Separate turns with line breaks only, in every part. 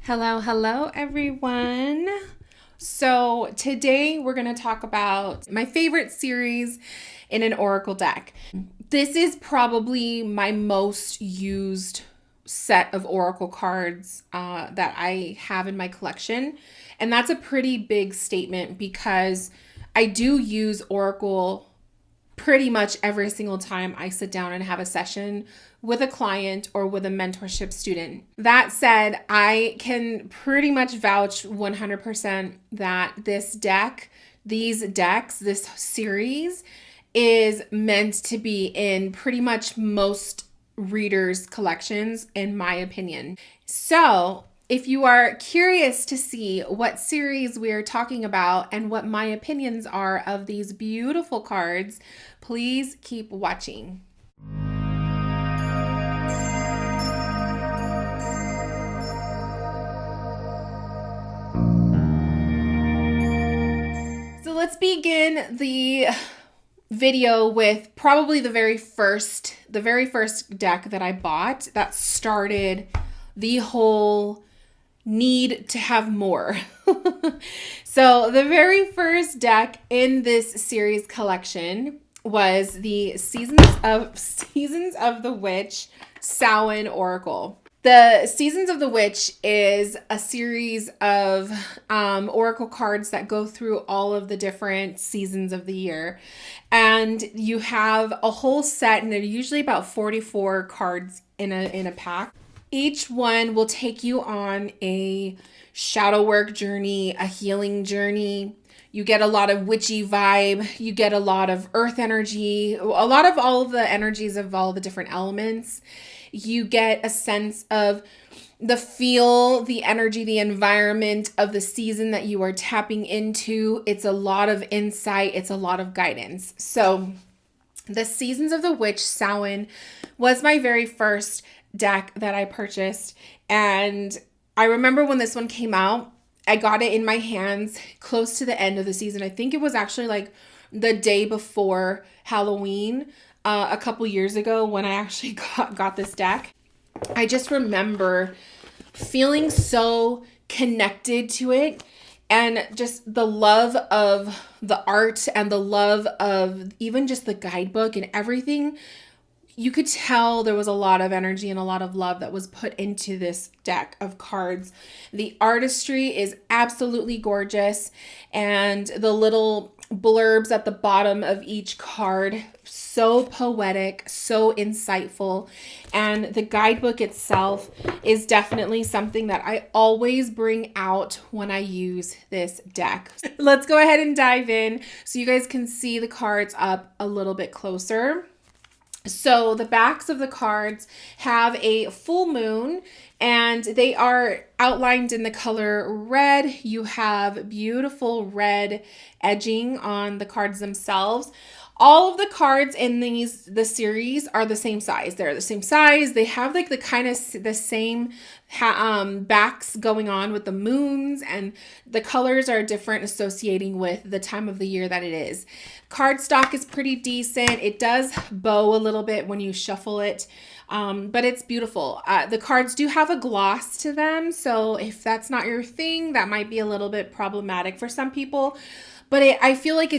Hello, everyone. So, today we're going to talk about my favorite series in an Oracle deck. This is probably my most used set of Oracle cards that I have in my collection. And that's a pretty big statement because I do use Oracle pretty much every single time I sit down and have a session with a client or with a mentorship student. That said, I can pretty much vouch 100% that this series is meant to be in pretty much most readers' collections, in my opinion. So, if you are curious to see what series we are talking about and what my opinions are of these beautiful cards, please keep watching. So let's begin the video with probably the very first deck that I bought that started the whole need to have more. So the very first deck in this series collection was the Seasons of the Witch Samhain Oracle. The Seasons of the Witch is a series of oracle cards that go through all of the different seasons of the year. And you have a whole set, and they're usually about 44 cards in a pack. Each one will take you on a shadow work journey, a healing journey. You get a lot of witchy vibe. You get a lot of earth energy, a lot of all of the energies of all the different elements. You get a sense of the feel, the energy, the environment of the season that you are tapping into. It's a lot of insight. It's a lot of guidance. So the Seasons of the Witch Samhain was my very first deck that I purchased. And I remember when this one came out, I got it in my hands close to the end of the season. I think it was actually like the day before Halloween, a couple years ago when I actually got this deck. I just remember feeling so connected to it, and just the love of the art and the love of even just the guidebook and everything. You could tell there was a lot of energy and a lot of love that was put into this deck of cards. The artistry is absolutely gorgeous, and the little blurbs at the bottom of each card, so poetic, so insightful. And the guidebook itself is definitely something that I always bring out when I use this deck. Let's go ahead and dive in so you guys can see the cards up a little bit closer. So the backs of the cards have a full moon, and they are outlined in the color red. You have beautiful red edging on the cards themselves. All of the cards in the series are the same size. They're the same size. They have like the kind of the same backs going on with the moons, and the colors are different associating with the time of the year that it is. Cardstock is pretty decent. It does bow a little bit when you shuffle it, but it's beautiful. The cards do have a gloss to them, so if that's not your thing, that might be a little bit problematic for some people. But I feel like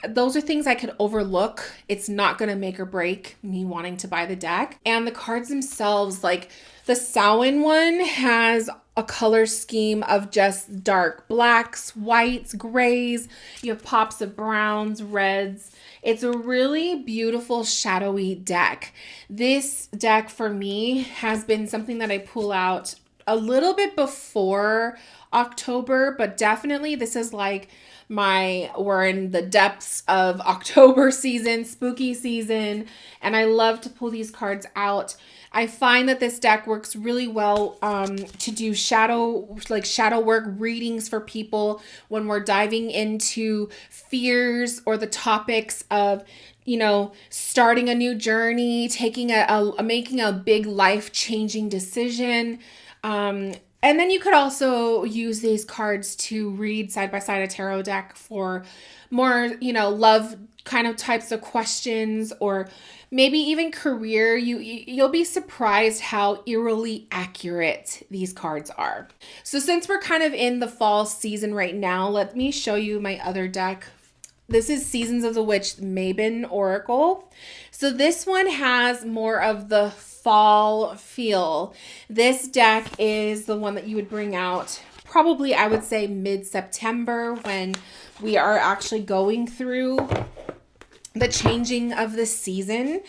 those are things I could overlook. It's not going to make or break me wanting to buy the deck. And the cards themselves, like the Samhain one has a color scheme of just dark blacks, whites, grays. You have pops of browns, reds. It's a really beautiful shadowy deck. This deck for me has been something that I pull out a little bit before October, but definitely this is like we're in the depths of October season, spooky season, and I love to pull these cards out. I find that this deck works really well to do shadow work readings for people when we're diving into fears or the topics of, starting a new journey, making a big life-changing decision. And then you could also use these cards to read side by side a tarot deck for more, love kind of types of questions, or maybe even career, you'll be surprised how eerily accurate these cards are. So since we're kind of in the fall season right now, let me show you my other deck. This is Seasons of the Witch Mabon Oracle. So this one has more of the fall feel. This deck is the one that you would bring out probably, I would say, mid-September, when we are actually going through the changing of the season.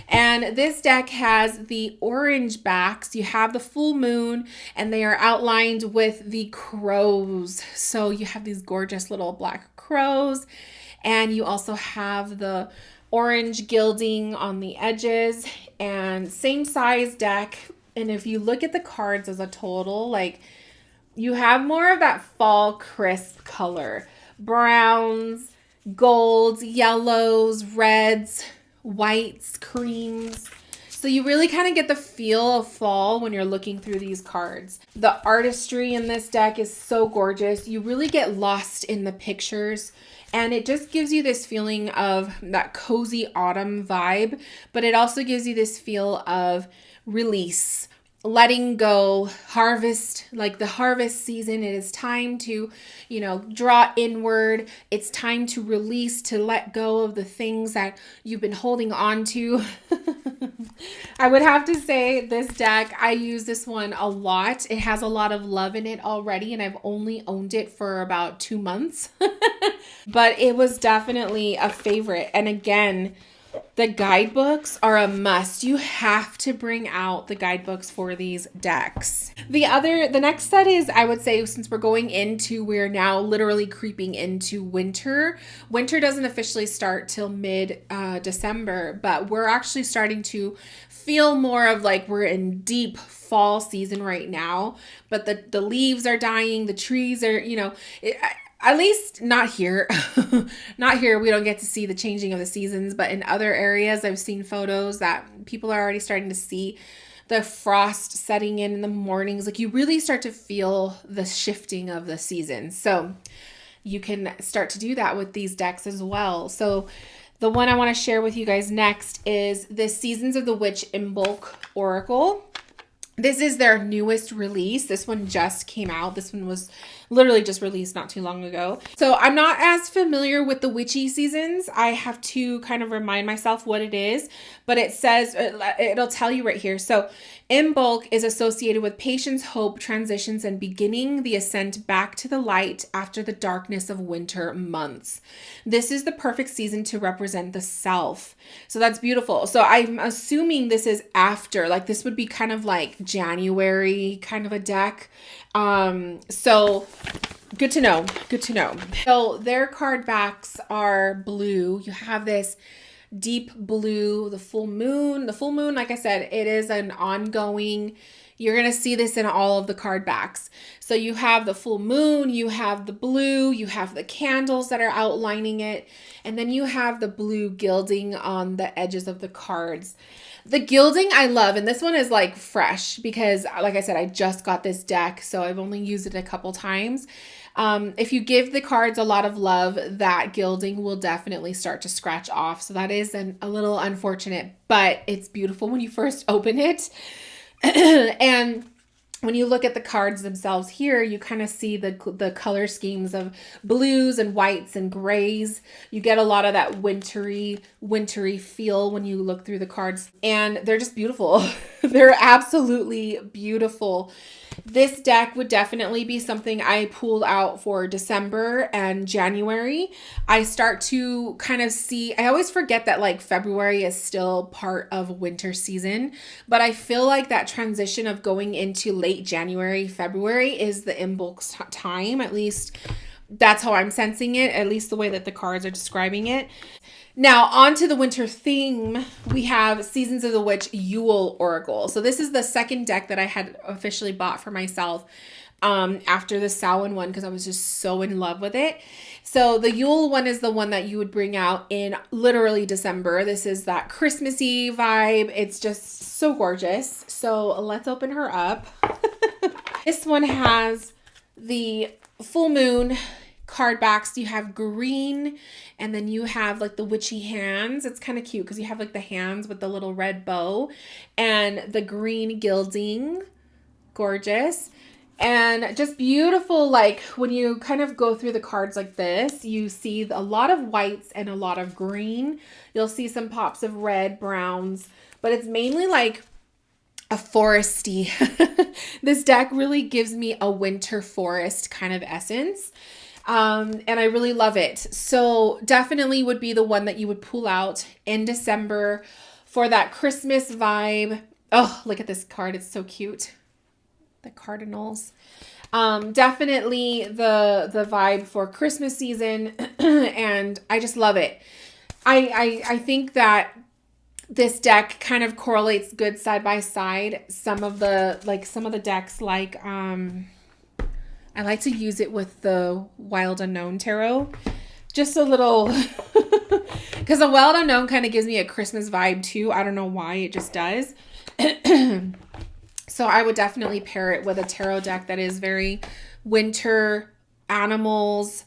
And this deck has the orange backs. You have the full moon, and they are outlined with the crows. So you have these gorgeous little black crows, and you also have the orange gilding on the edges, and same size deck. And if you look at the cards as a total, like, you have more of that fall crisp color. Browns, golds, yellows, reds, whites, creams. So you really kind of get the feel of fall when you're looking through these cards. The artistry in this deck is so gorgeous. You really get lost in the pictures, and it just gives you this feeling of that cozy autumn vibe, but it also gives you this feel of release, letting go, harvest, like the harvest season. It is time to, draw inward. It's time to release, to let go of the things that you've been holding on to. I would have to say this deck, I use this one a lot. It has a lot of love in it already, and I've only owned it for about 2 months. But it was definitely a favorite. And again, the guidebooks are a must. You have to bring out the guidebooks for these decks. The next set is, I would say, since we're now literally creeping into winter. Winter doesn't officially start till mid-December, but we're actually starting to feel more of like we're in deep fall season right now. But the leaves are dying, the trees are, at least not here. Not here. We don't get to see the changing of the seasons, but in other areas, I've seen photos that people are already starting to see the frost setting in the mornings. Like, you really start to feel the shifting of the seasons. So you can start to do that with these decks as well. So the one I want to share with you guys next is the Seasons of the Witch Imbolc Oracle. This is their newest release. This one just came out. This one was literally just released not too long ago. So I'm not as familiar with the witchy seasons. I have to kind of remind myself what it is, but it says, it'll tell you right here. So Imbolc is associated with patience, hope, transitions, and beginning the ascent back to the light after the darkness of winter months. This is the perfect season to represent the self. So that's beautiful. So I'm assuming this is after, like, this would be kind of like January kind of a deck. So good to know. Good to know. So their card backs are blue. You have this deep blue, the full moon. The full moon, like I said, it is an ongoing. You're going to see this in all of the card backs. So you have the full moon, you have the blue, you have the candles that are outlining it, and then you have the blue gilding on the edges of the cards. The gilding I love, and this one is like fresh because, like I said, I just got this deck, so I've only used it a couple times. If you give the cards a lot of love, that gilding will definitely start to scratch off. So that is a little unfortunate, but it's beautiful when you first open it. And when you look at the cards themselves here, you kind of see the color schemes of blues and whites and grays. You get a lot of that wintry feel when you look through the cards, and they're just beautiful. They're absolutely beautiful. This deck would definitely be something I pull out for December and January. I start to kind of see, I always forget that like February is still part of winter season, but I feel like that transition of going into late January, February is the Imbolc's time. At least that's how I'm sensing it, at least the way that the cards are describing it. Now, on to the winter theme, we have Seasons of the Witch Yule Oracle. So this is the second deck that I had officially bought for myself after the Samhain one, because I was just so in love with it. So the Yule one is the one that you would bring out in literally December. This is that Christmassy vibe. It's just so gorgeous. So let's open her up. This one has the full moon, card backs. You have green, and then you have like the witchy hands. It's kind of cute because you have like the hands with the little red bow and the green gilding. Gorgeous. And just beautiful, like when you kind of go through the cards like this, you see a lot of whites and a lot of green. You'll see some pops of red, browns, but it's mainly like a foresty. This deck really gives me a winter forest kind of essence. And I really love it. So definitely would be the one that you would pull out in December for that Christmas vibe. Oh, look at this card. It's so cute. The cardinals. Definitely the vibe for Christmas season. And I just love it. I think that this deck kind of correlates good side by side. Some of the decks, like I like to use it with the Wild Unknown Tarot. Just a little, because the Wild Unknown kind of gives me a Christmas vibe too. I don't know why, it just does. So I would definitely pair it with a tarot deck that is very winter, animals,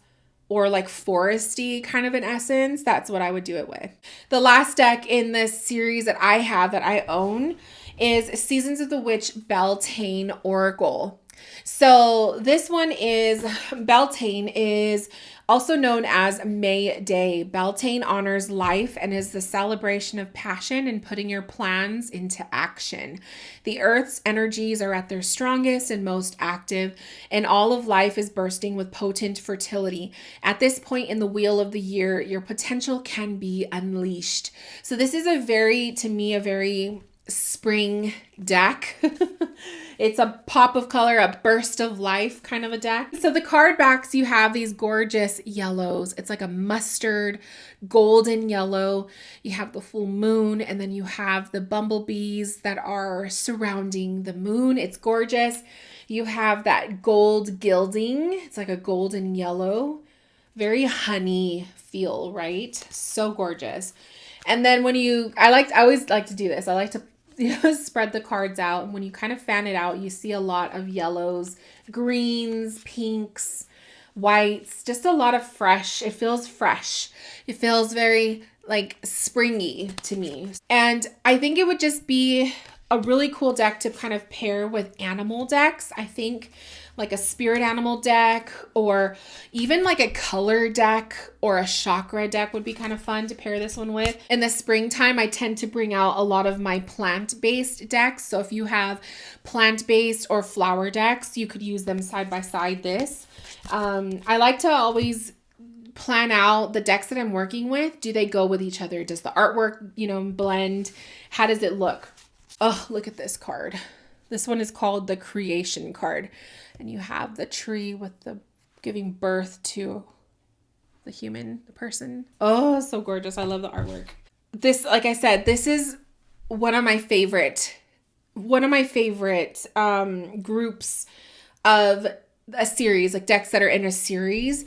or like foresty kind of an essence. That's what I would do it with. The last deck in this series that I have, that I own, is Seasons of the Witch Beltane Oracle. So this one is, Beltane is also known as May Day. Beltane honors life and is the celebration of passion and putting your plans into action. The earth's energies are at their strongest and most active, and all of life is bursting with potent fertility. At this point in the wheel of the year, your potential can be unleashed. So this is to me, a very spring deck. It's a pop of color, a burst of life kind of a deck. So the card backs, you have these gorgeous yellows. It's like a mustard golden yellow. You have the full moon, and then you have the bumblebees that are surrounding the moon. It's gorgeous. You have that gold gilding. It's like a golden yellow, very honey feel, right? So gorgeous. And then I always like to do this. I like to spread the cards out, and when you kind of fan it out, you see a lot of yellows, greens, pinks, whites, just a lot of fresh. It feels fresh. It feels very like springy to me. And I think it would just be a really cool deck to kind of pair with animal decks. I think like a spirit animal deck, or even like a color deck or a chakra deck would be kind of fun to pair this one with. In the springtime, I tend to bring out a lot of my plant-based decks. So if you have plant-based or flower decks, you could use them side by side this. I like to always plan out the decks that I'm working with. Do they go with each other? Does the artwork, blend? How does it look? Oh, look at this card. This one is called the Creation card. And you have the tree with the giving birth to the person. Oh, so gorgeous. I love the artwork. This, like I said, this is one of my favorite groups of a series, like decks that are in a series.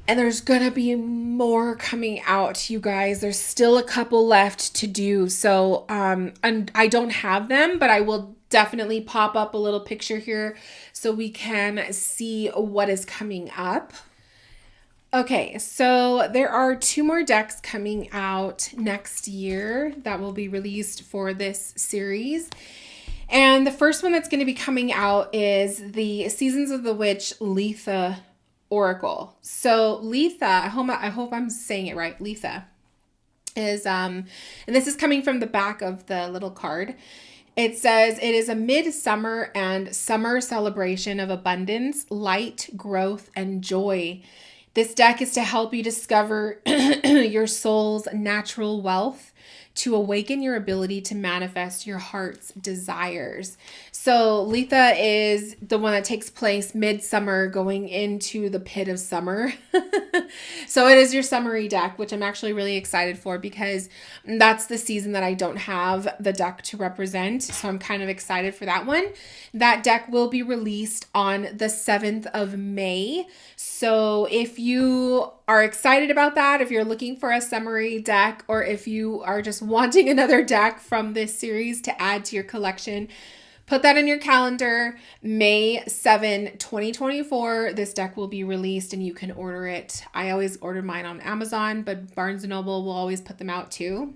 And there's gonna be more coming out, you guys. There's still a couple left to do. So, and I don't have them, but I will definitely pop up a little picture here so we can see what is coming up. Okay, so there are 2 more decks coming out next year that will be released for this series. And the first one that's going to be coming out is the Seasons of the Witch Letha Oracle. So Letha, I hope I'm saying it right. Letha is, and this is coming from the back of the little card. It says, it is a midsummer and summer celebration of abundance, light, growth, and joy. This deck is to help you discover your soul's natural wealth, to awaken your ability to manifest your heart's desires. So Letha is the one that takes place midsummer going into the pit of summer. So it is your summery deck, which I'm actually really excited for because that's the season that I don't have the deck to represent. So I'm kind of excited for that one. That deck will be released on the 7th of May. So if you are excited about that, if you're looking for a summery deck, or if you are just wanting another deck from this series to add to your collection, Put that in your calendar. May 7, 2024. This deck will be released and you can order it. I always order mine on Amazon, but Barnes & Noble will always put them out too.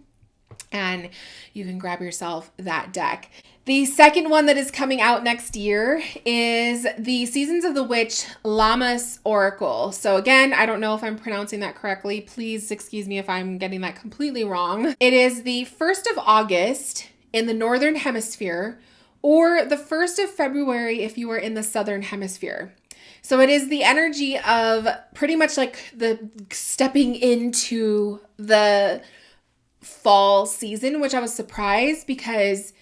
And you can grab yourself that deck. The second one that is coming out next year is the Seasons of the Witch Lammas Oracle. So again, I don't know if I'm pronouncing that correctly. Please excuse me if I'm getting that completely wrong. It is the 1st of August in the Northern Hemisphere, or the 1st of February if you are in the Southern Hemisphere. So it is the energy of pretty much like the stepping into the fall season, which I was surprised because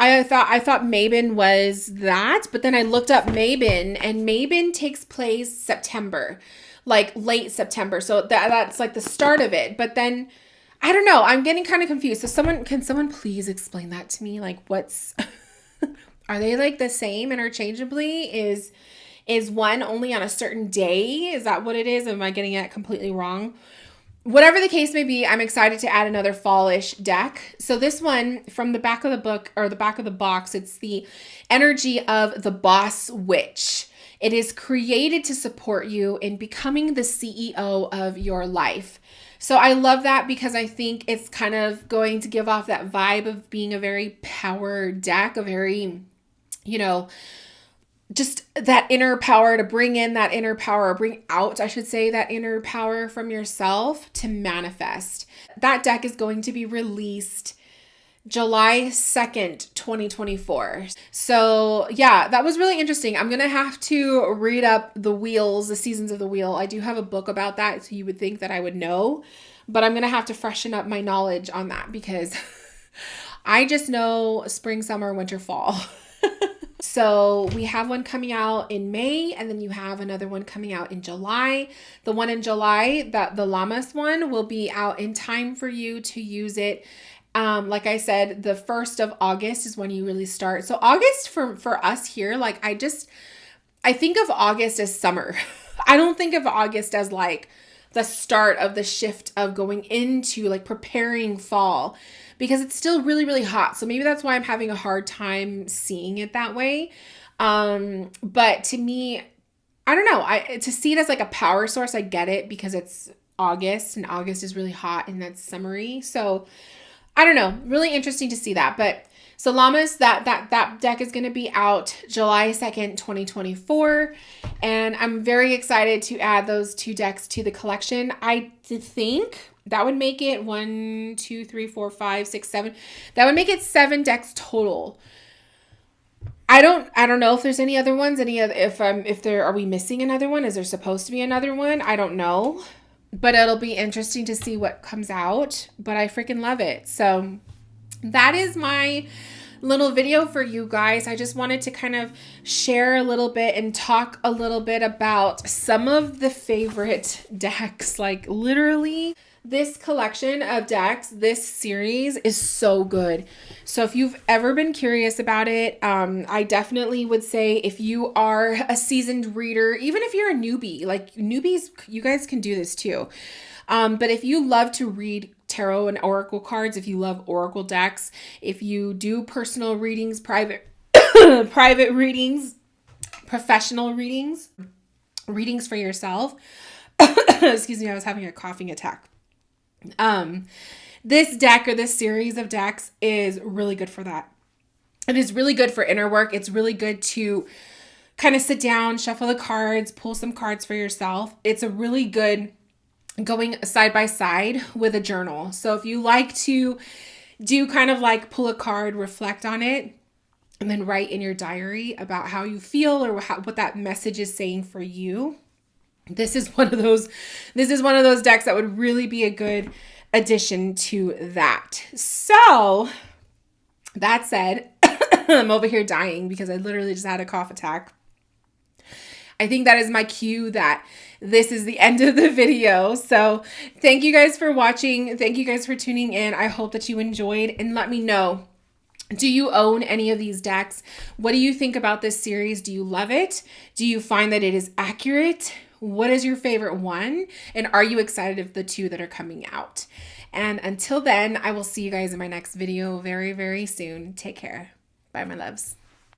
I thought Mabon was that, but then I looked up Mabon, and Mabon takes place September, like late September. So that's like the start of it. But then I don't know, I'm getting kind of confused. So can someone please explain that to me? Like what's are they like the same interchangeably? Is one only on a certain day? Is that what it is? Am I getting it completely wrong? Whatever the case may be, I'm excited to add another fallish deck. So this one, from the back of the book or the back of the box, it's the energy of the Boss Witch. It is created to support you in becoming the CEO of your life. So I love that because I think it's kind of going to give off that vibe of being a very power deck, a very, just that inner power, to bring in that inner power, bring out, I should say, that inner power from yourself to manifest. That deck is going to be released July 2nd, 2024. So yeah, that was really interesting. I'm going to have to read up the wheels, the seasons of the wheel. I do have a book about that, so you would think that I would know, but I'm going to have to freshen up my knowledge on that because I just know spring, summer, winter, fall. So we have one coming out in May, and then you have another one coming out in July. The one in July, the Lammas one, will be out in time for you to use it. Like I said, the 1st of August is when you really start. So August for us here, like I think of August as summer. I don't think of August as like the start of the shift of going into like preparing fall, because it's still really, really hot. So maybe that's why I'm having a hard time seeing it that way. But to me, I don't know, to see it as like a power source, I get it because it's August and August is really hot and that's summery. So I don't know, really interesting to see that. But so Lammas, that deck is going to be out July 2nd, 2024. And I'm very excited to add those 2 decks to the collection. I think that would make it 1, 2, 3, 4, 5, 6, 7. That would make it 7 decks total. I don't know if there's any other ones. Are we missing another one? Is there supposed to be another one? I don't know. But it'll be interesting to see what comes out. But I freaking love it. So that is my little video for you guys. I just wanted to kind of share a little bit and talk a little bit about some of the favorite decks. Like literally, this collection of decks, this series is so good. So if you've ever been curious about it, I definitely would say if you are a seasoned reader, even if you're a newbie, like newbies, you guys can do this too. But if you love to read tarot and oracle cards, if you love oracle decks, if you do personal readings, private readings, professional readings for yourself, excuse me, I was having a coughing attack. This deck or this series of decks is really good for that. It is really good for inner work. It's really good to kind of sit down, shuffle the cards, pull some cards for yourself. It's a really good going side by side with a journal. So if you like to do kind of like pull a card, reflect on it, and then write in your diary about how you feel or what that message is saying for you, this is one of those decks that would really be a good addition to that. So that said, I'm over here dying because I literally just had a cough attack. I think that is my cue that this is the end of the video. So thank you guys for watching. Thank you guys for tuning in. I hope that you enjoyed, and let me know, do you own any of these decks? What do you think about this series? Do you love it? Do you find that it is accurate? What is your favorite one? And are you excited of the 2 that are coming out? And until then, I will see you guys in my next video very, very soon. Take care. Bye, my loves.